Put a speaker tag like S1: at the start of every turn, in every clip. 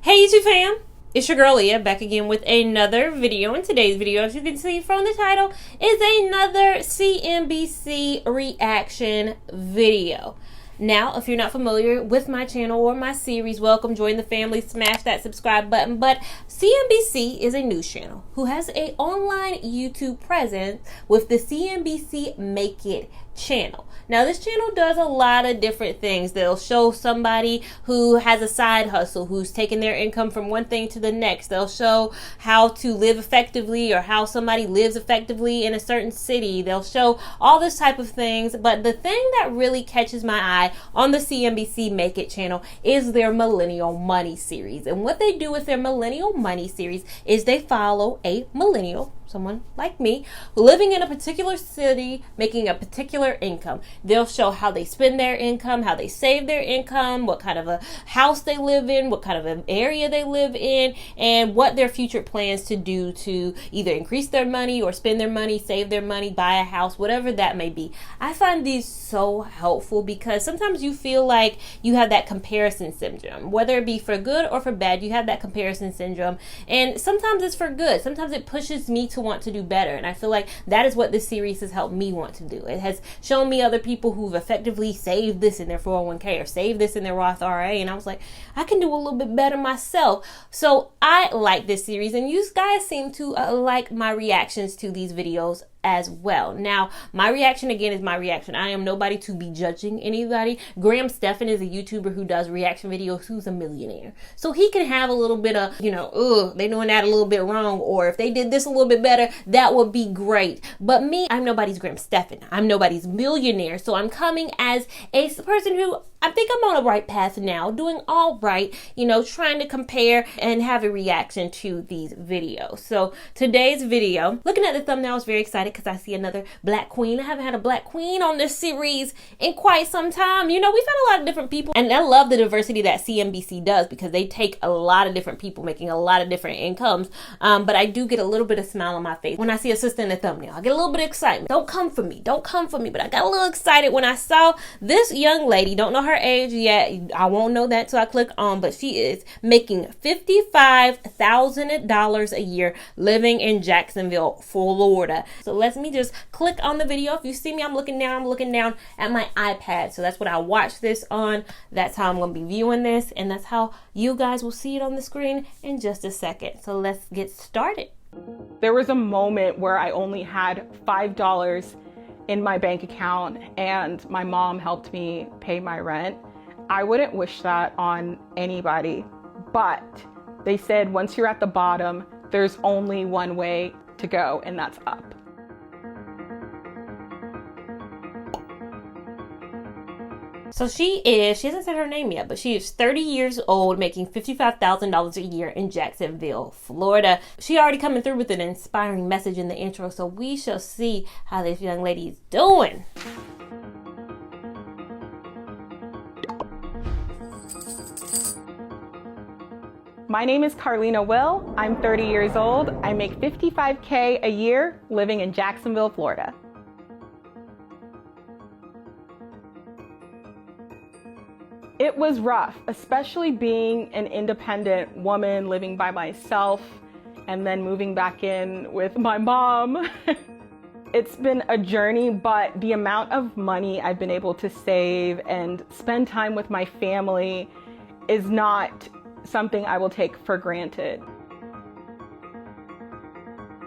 S1: Hey YouTube fam, it's your girl Leah back again with another video. In today's video, as you can see from the title, is another CNBC reaction video. Now, if you're not familiar with my channel or my series, welcome, join the family, smash that subscribe button. But CNBC is a news channel who has an online YouTube presence with the CNBC Make It channel. Now, this channel does a lot of different things. They'll show somebody who has a side hustle, who's taking their income from one thing to the next. They'll show how to live effectively or how somebody lives effectively in a certain city. They'll show all this type of things. But the thing that really catches my eye on the CNBC Make It channel is their Millennial Money series. And what they do with their Millennial Money series is they follow a millennial, someone like me, living in a particular city, making a particular income. They'll show how they spend their income, how they save their income, what kind of a house they live in, what kind of an area they live in, and what their future plans to do to either increase their money or spend their money, save their money, buy a house, whatever that may be. I find these so helpful because sometimes you feel like you have that comparison syndrome, whether it be for good or for bad. You have that comparison syndrome, and sometimes it's for good. Sometimes it pushes me to want to do better, and I feel like that is what this series has helped me want to do. It has shown me other people who've effectively saved this in their 401k or saved this in their Roth IRA, and I was like, I can do a little bit better myself. So I like this series, and you guys seem to like my reactions to these videos as well. Now, my reaction again is my reaction. I am nobody to be judging anybody. Graham Stephan is a YouTuber who does reaction videos who's a millionaire. So he can have a little bit of, they're doing that a little bit wrong, or if they did this a little bit better, that would be great. But me, I'm nobody's Graham Stephan. I'm nobody's millionaire. So I'm coming as a person who I think I'm on the right path now, doing all right, trying to compare and have a reaction to these videos. So today's video, looking at the thumbnail, I was very excited because I see another black queen. I haven't had a black queen on this series in quite some time. We've had a lot of different people, and I love the diversity that CNBC does because they take a lot of different people making a lot of different incomes. But I do get a little bit of smile on my face when I see a sister in the thumbnail. I get a little bit of excitement. Don't come for me. But I got a little excited when I saw this young lady. Don't know her age yet. I won't know that till I click on, but she is making $55,000 a year living in Jacksonville, Florida. So let me just click on the video. If you see me, I'm looking down at my iPad. So that's what I watch this on. That's how I'm going to be viewing this, and that's how you guys will see it on the screen in just a second. So let's get started.
S2: There was a moment where I only had $5 in my bank account and my mom helped me pay my rent. I wouldn't wish that on anybody, but they said once you're at the bottom, there's only one way to go, and that's up.
S1: So she hasn't said her name yet, but she is 30 years old, making $55,000 a year in Jacksonville, Florida. She already coming through with an inspiring message in the intro, so we shall see how this young lady is doing.
S2: My name is Carlina Will. I'm 30 years old. I make $55K a year living in Jacksonville, Florida. It was rough, especially being an independent woman living by myself and then moving back in with my mom. It's been a journey, but the amount of money I've been able to save and spend time with my family is not something I will take for granted.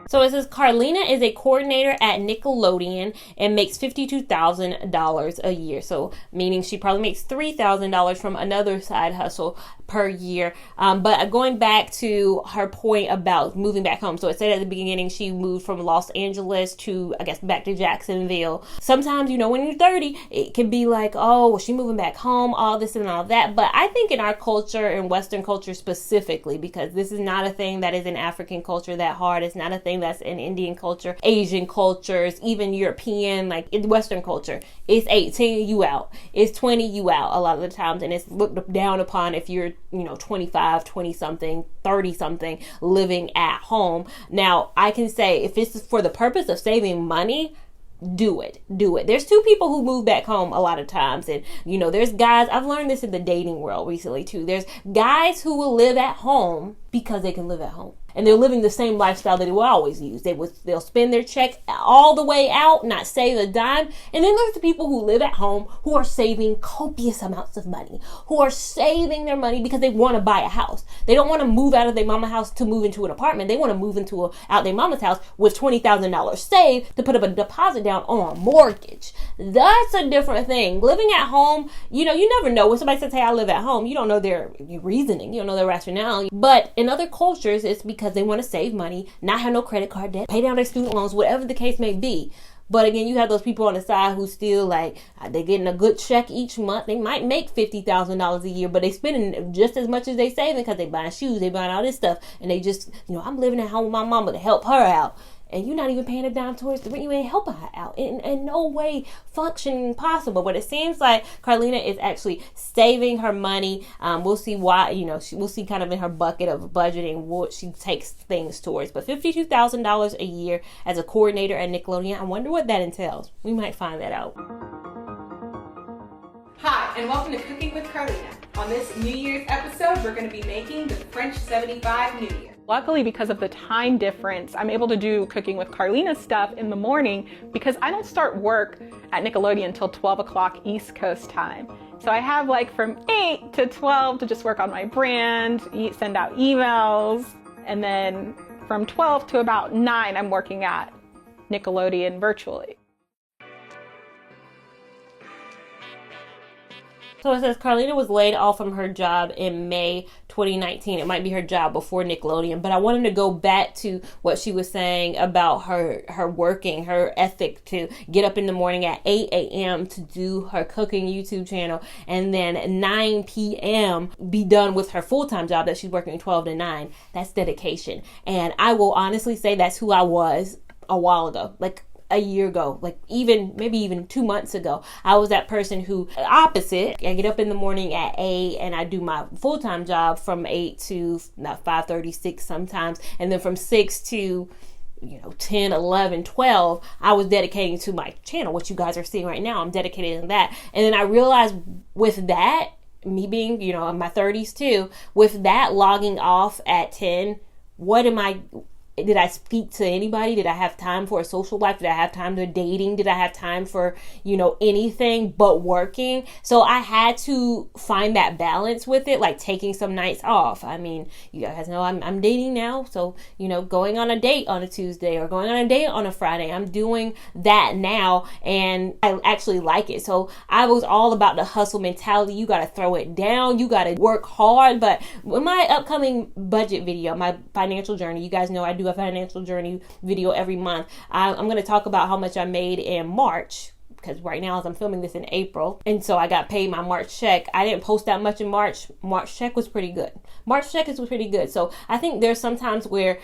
S1: So it says Carlina is a coordinator at Nickelodeon and makes $52,000 a year. So meaning she probably makes $3,000 from another side hustle per year. But going back to her point about moving back home. So it said at the beginning she moved from Los Angeles to, I guess, back to Jacksonville. Sometimes, when you're 30, it can be like, oh, well, she moving back home, all this and all that. But I think in our culture, in Western culture specifically, because this is not a thing that is in African culture that hard. It's not a thing that's in Indian culture, Asian cultures, even European, like in Western culture. It's 18, you out. It's 20, you out a lot of the times. And it's looked down upon if you're, 25, 20 something, 30 something living at home. Now, I can say if it's for the purpose of saving money, do it. There's two people who move back home a lot of times. And, there's guys, I've learned this in the dating world recently too. There's guys who will live at home because they can live at home. And they're living the same lifestyle that they will always use. They'll spend their check all the way out, not save a dime. And then there's the people who live at home who are saving copious amounts of money, who are saving their money because they want to buy a house. They don't want to move out of their mama house to move into an apartment. They want to move out their mama's house with $20,000 saved to put up a deposit down on a mortgage. That's a different thing. Living at home, you never know. When somebody says, hey, I live at home, you don't know their reasoning. You don't know their rationale. But in other cultures, it's because they want to save money, not have no credit card debt, pay down their student loans, whatever the case may be. But again, you have those people on the side who still they're getting a good check each month. They might make $50,000 a year, but they spending just as much as they saving because they buying shoes, they buying all this stuff. And they just, I'm living at home with my mama to help her out. And you're not even paying a dime towards the rent. You ain't helping her out. In no way functioning possible. But it seems like Carlina is actually saving her money. We'll see why, we'll see kind of in her bucket of budgeting what she takes things towards. But $52,000 a year as a coordinator at Nickelodeon, I wonder what that entails. We might find that out.
S2: Hi, and welcome to Cooking with Carlina. On this New Year's episode, we're going to be making the French 75 New Year. Luckily, because of the time difference, I'm able to do Cooking with Carlina stuff in the morning because I don't start work at Nickelodeon until 12 o'clock East Coast time. So I have from 8 to 12 to just work on my brand, send out emails, and then from 12 to about 9, I'm working at Nickelodeon virtually.
S1: So it says Carlina was laid off from her job in May 2019. It might be her job before Nickelodeon, but I wanted to go back to what she was saying about her working, her ethic to get up in the morning at 8 a.m. to do her cooking YouTube channel, and then 9 p.m. be done with her full-time job that she's working 12 to 9. That's dedication. And I will honestly say that's who I was a while ago. A year ago, maybe even 2 months ago, I was that person who, opposite, I get up in the morning at 8 and I do my full-time job from 8 to 5:30, 6 sometimes. And then from 6 to 10, 11, 12, I was dedicating to my channel. What you guys are seeing right now, I'm dedicated to that. And then I realized with that, me being, in my 30s too, with that logging off at 10, did I speak to anybody? Did I have time for a social life? Did I have time for dating? Did I have time for, anything but working? So I had to find that balance with it, taking some nights off. I mean, you guys know I'm dating now. So, going on a date on a Tuesday or going on a date on a Friday, I'm doing that now and I actually like it. So I was all about the hustle mentality. You got to throw it down. You got to work hard. But with my upcoming budget video, my financial journey, you guys know I do a financial journey video every month. I'm going to talk about how much I made in March, because right now as I'm filming this in April, and so I got paid my March check. I didn't post that much in March. March check was pretty good. So I think there's sometimes where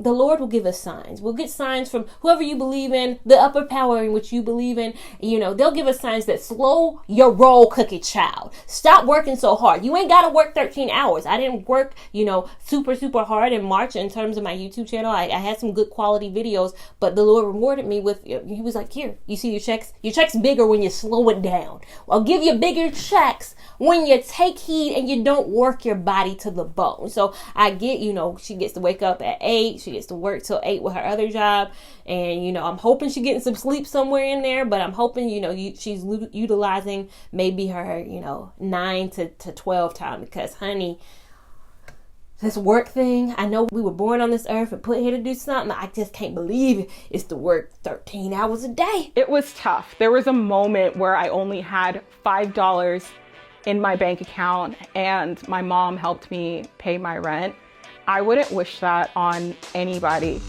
S1: the Lord will give us signs. We'll get signs from whoever you believe in, the upper power in which you believe in. They'll give us signs that slow your roll, cookie child. Stop working so hard. You ain't got to work 13 hours. I didn't work, super, super hard in March in terms of my YouTube channel. I had some good quality videos, but the Lord rewarded me with, he was like, here, you see your checks? Your check's bigger when you slow it down. I'll give you bigger checks when you take heed and you don't work your body to the bone. So I get, she gets to wake up at 8. She gets to work till 8 with her other job. And, I'm hoping she's getting some sleep somewhere in there. But I'm hoping, she's utilizing maybe her, 9 to 12 time. Because, honey, this work thing, I know we were born on this earth and put here to do something. I just can't believe it's to work 13 hours a day.
S2: It was tough. There was a moment where I only had $5 in my bank account and my mom helped me pay my rent. I wouldn't wish that on anybody.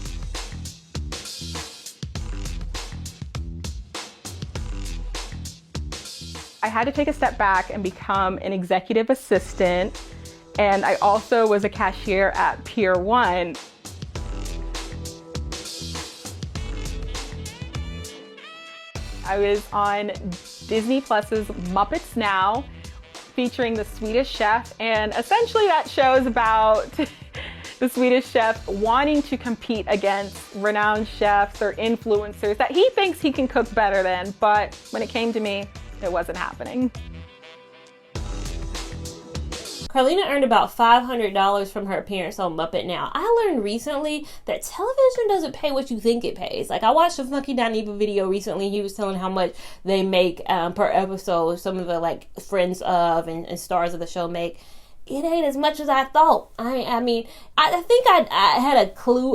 S2: I had to take a step back and become an executive assistant, and I also was a cashier at Pier 1. I was on Disney Plus's Muppets Now, featuring the Swedish Chef, and essentially that show is about the Swedish chef wanting to compete against renowned chefs or influencers that he thinks he can cook better than, but when it came to me, it wasn't happening.
S1: Carlina earned about $500 from her appearance on Muppet Now. I learned recently that television doesn't pay what you think it pays. Like, I watched a Funky Dineva video recently. He was telling how much they make per episode. Some of the like friends of and stars of the show make. It ain't as much as I thought. I mean, I think I had a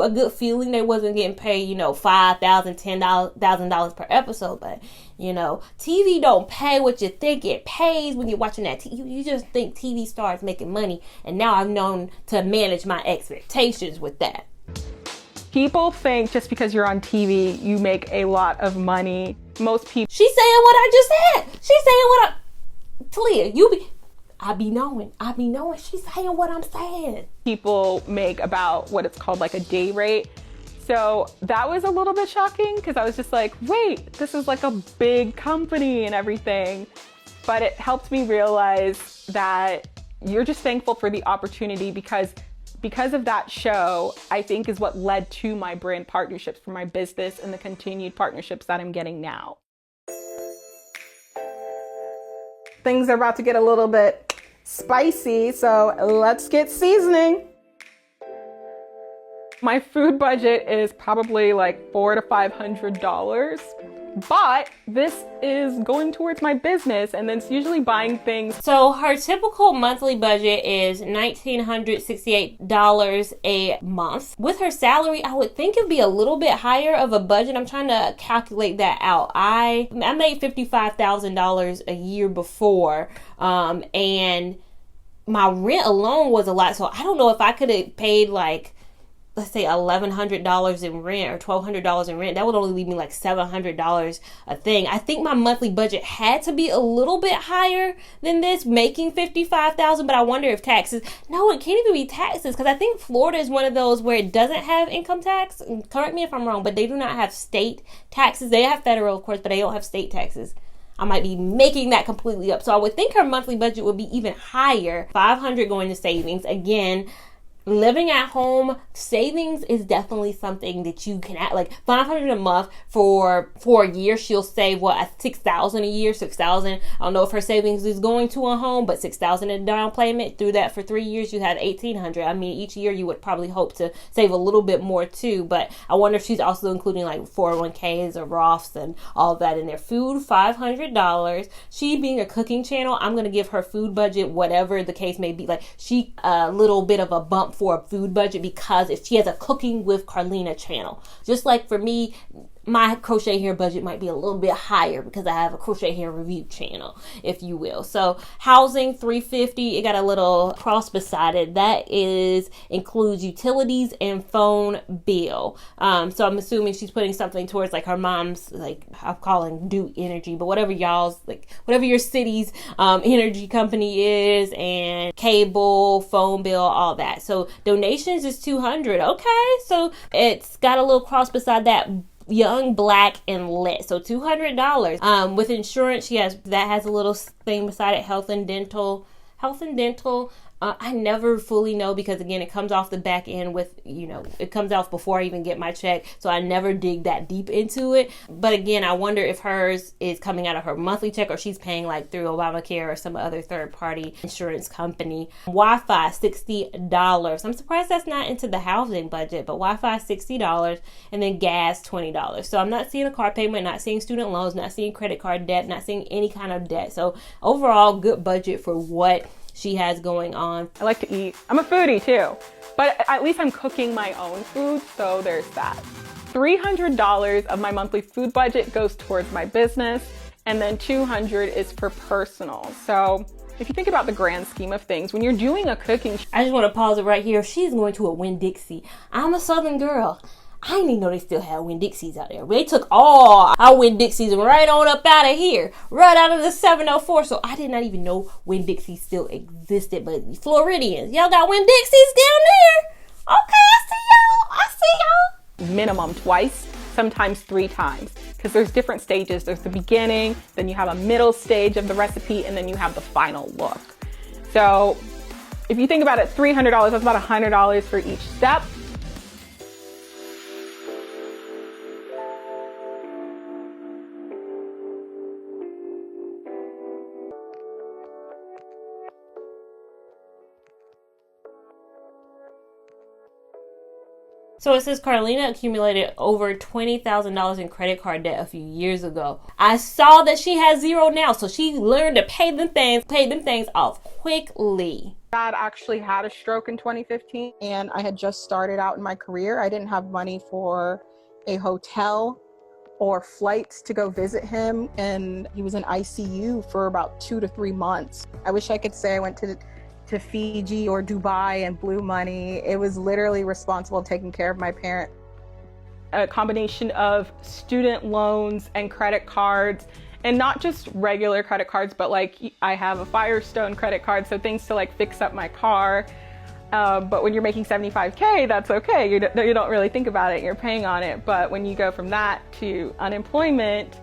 S1: good feeling they wasn't getting paid, $5,000, $10,000 per episode. But, TV don't pay what you think it pays when you're watching that. You just think TV stars making money. And now I've known to manage my expectations with that.
S2: People think just because you're on TV, you make a lot of money. Most people...
S1: She's saying what I just said. She's saying Talia, I be knowing. She's saying what I'm saying.
S2: People make about what it's called like a day rate. So that was a little bit shocking because I was just like, wait, this is like a big company and everything. But it helped me realize that you're just thankful for the opportunity because of that show, I think is what led to my brand partnerships for my business and the continued partnerships that I'm getting now. Things are about to get a little bit spicy, so let's get seasoning. My food budget is probably like $400 to $500, but this is going towards my business, and then it's usually buying things.
S1: So her typical monthly budget is $1,968 a month. With her salary, I would think it'd be a little bit higher of a budget. I'm trying to calculate that out. I made $55,000 a year before, and my rent alone was a lot. So I don't know if I could have paid like, let's say $1,100 in rent or $1,200 in rent. That would only leave me like $700 a thing. I think my monthly budget had to be a little bit higher than this, making $55,000. But I wonder if taxes. No, it can't even be taxes because I think Florida is one of those where it doesn't have income tax. Correct me if I'm wrong, but they do not have state taxes. They have federal, of course, but they don't have state taxes. I might be making that completely up. So I would think her monthly budget would be even higher. $500 going to savings. Again, living at home, savings is definitely something that you can add. Like $500 a month for a year, she'll save $6,000 a year. $6,000. I don't know if her savings is going to a home, but $6,000 in down payment. Through that for 3 years, you had $1,800. I mean, each year you would probably hope to save a little bit more too. But I wonder if she's also including like 401ks or Roths and all of that in there. Food, $500. She being a cooking channel, I'm gonna give her food budget, whatever the case may be. Like she a little bit of a bump for a food budget because if she has a Cooking with Carlina channel. Just like for me, my crochet hair budget might be a little bit higher because I have a crochet hair review channel, if you will. So housing, $350. It got a little cross beside it. That includes utilities and phone bill. So I'm assuming she's putting something towards like her mom's, like I'm calling Duke Energy, but whatever y'all's, like whatever your city's energy company is, and cable, phone bill, all that. So donations is $200. Okay, so it's got a little cross beside that. Young, black, and lit. So $200. With insurance, she has a little thing beside it. Health and dental. I never fully know because again, it comes off the back end with, it comes off before I even get my check. So I never dig that deep into it. But again, I wonder if hers is coming out of her monthly check or she's paying like through Obamacare or some other third party insurance company. Wi-Fi, $60. I'm surprised that's not into the housing budget, but Wi-Fi, $60. And then gas, $20. So I'm not seeing a car payment, not seeing student loans, not seeing credit card debt, not seeing any kind of debt. So overall, good budget for what she has going on.
S2: I like to eat. I'm a foodie too, but at least I'm cooking my own food, so there's that. $300 of my monthly food budget goes towards my business, and then $200 is for personal. So if you think about the grand scheme of things, when you're doing a cooking...
S1: I just want to pause it right here. She's going to a Winn-Dixie. I'm a Southern girl. I didn't even know they still had Winn-Dixies out there. They took all our Winn-Dixies right on up out of here, right out of the 704. So I did not even know Winn-Dixies still existed. But Floridians, y'all got Winn-Dixies down there? Okay, I see y'all.
S2: Minimum twice, sometimes 3 times. Because there's different stages. There's the beginning, then you have a middle stage of the recipe, and then you have the final look. So If you think about it, $300, that's about $100 for each step.
S1: So it says Carlina accumulated over $20,000 in credit card debt a few years ago. I saw that she has zero now, so she learned to pay them things off quickly.
S2: Dad actually had a stroke in 2015, and I had just started out in my career. I didn't have money for a hotel or flights to go visit him, and he was in ICU for about 2 to 3 months. I wish I could say I went to Fiji or Dubai and blew money. It was literally responsible taking care of my parent. A combination of student loans and credit cards, and not just regular credit cards, but like I have a Firestone credit card, so things to like fix up my car. But when you're making $75K, that's okay. You don't really think about it. You're paying on it. But when you go from that to unemployment,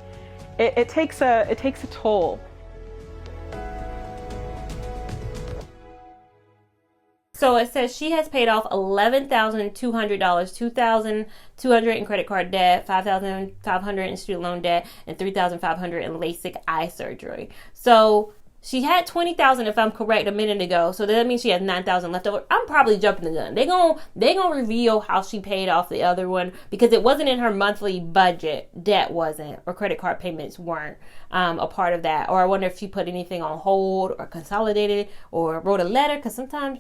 S2: it takes a toll.
S1: So it says she has paid off $11,200, $2,200 in credit card debt, $5,500 in student loan debt, and $3,500 in LASIK eye surgery. So she had $20,000, if I'm correct, a minute ago. So that means she has $9,000 left over. I'm probably jumping the gun. They gonna reveal how she paid off the other one, because it wasn't in her monthly budget. Debt wasn't, or credit card payments weren't a part of that. Or I wonder if she put anything on hold or consolidated or wrote a letter, because sometimes,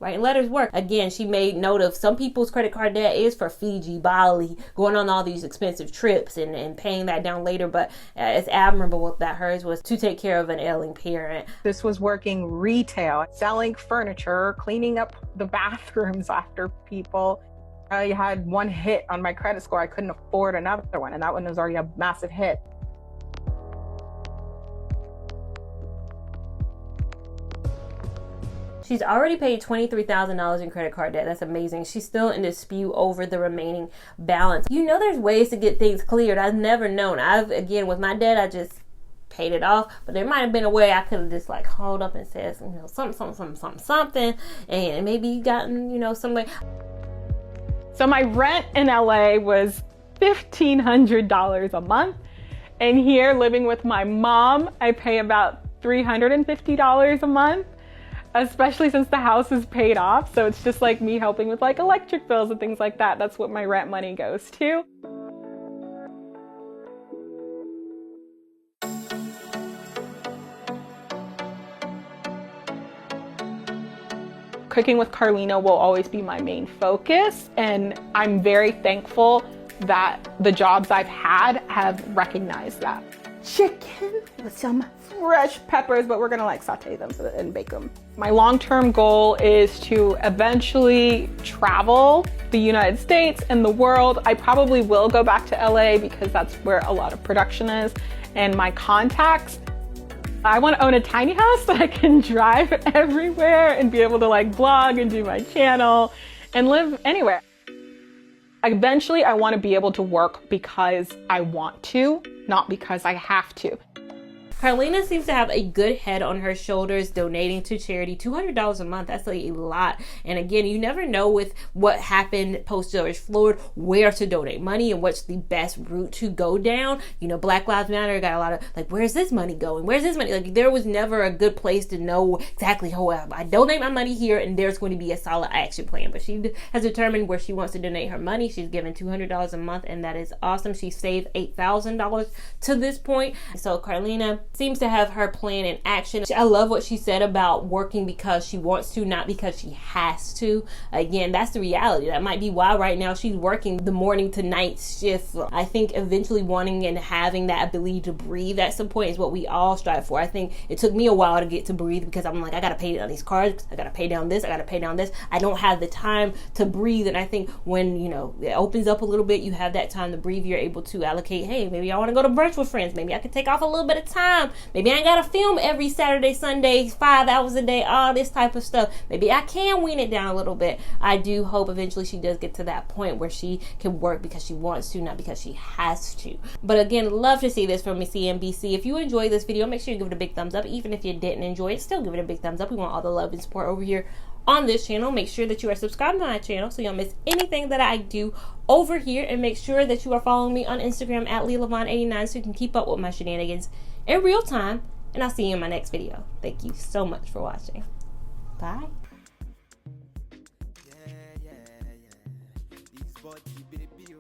S1: writing letters work. Again, she made note of some people's credit card debt is for Fiji, Bali, going on all these expensive trips and paying that down later. But it's admirable that hers was to take care of an ailing parent.
S2: This was working retail, selling furniture, cleaning up the bathrooms after people. I had one hit on my credit score. I couldn't afford another one, and that one was already a massive hit.
S1: She's already paid $23,000 in credit card debt. That's amazing. She's still in dispute over the remaining balance. There's ways to get things cleared. I've never known. Again, with my debt, I just paid it off, but there might have been a way I could have just like called up and said something, and maybe gotten somewhere.
S2: So my rent in LA was $1,500 a month, and here living with my mom, I pay about $350 a month, especially since the house is paid off. So it's just like me helping with like electric bills and things like that. That's what my rent money goes to. Cooking with Carlina will always be my main focus, and I'm very thankful that the jobs I've had have recognized that. Chicken with some fresh peppers, but we're gonna like saute them and bake them. My long-term goal is to eventually travel the United States and the world. I probably will go back to LA because that's where a lot of production is and my contacts. I want to own a tiny house that I can drive everywhere and be able to like blog and do my channel and live anywhere. Eventually, I want to be able to work because I want to, not because I have to.
S1: Carlina seems to have a good head on her shoulders donating to charity. $200 a month, that's a lot. And again, you never know with what happened post George Floyd where to donate money and what's the best route to go down. Black Lives Matter got a lot of like, where's this money going? Where's this money? Like, there was never a good place to know exactly how I donate my money here and there's going to be a solid action plan. But she has determined where she wants to donate her money. She's given $200 a month, and that is awesome. She saved $8,000 to this point. So Carlina seems to have her plan in action. I love what she said about working because she wants to, not because she has to. Again, that's the reality. That might be why right now she's working the morning to night shift. I think eventually wanting and having that ability to breathe at some point is what we all strive for. I think it took me a while to get to breathe because I'm like, I gotta pay down these cards, I gotta pay down this, I gotta pay down this. I don't have the time to breathe. And I think when it opens up a little bit, you have that time to breathe. You're able to allocate, hey, maybe I want to go to brunch with friends, maybe I could take off a little bit of time time. Maybe I ain't gotta film every Saturday, Sunday, 5 hours a day, all this type of stuff. Maybe I can wean it down a little bit. I do hope eventually she does get to that point where she can work because she wants to, not because she has to. But again, love to see this from CNBC. If you enjoyed this video, make sure you give it a big thumbs up. Even if you didn't enjoy it, still give it a big thumbs up. We want all the love and support over here on this channel. Make sure that you are subscribed to my channel so you don't miss anything that I do over here, and make sure that you are following me on Instagram at LeeLavon89 so you can keep up with my shenanigans in real time. And I'll see you in my next video. Thank you so much for watching. Bye.
S3: This body, baby,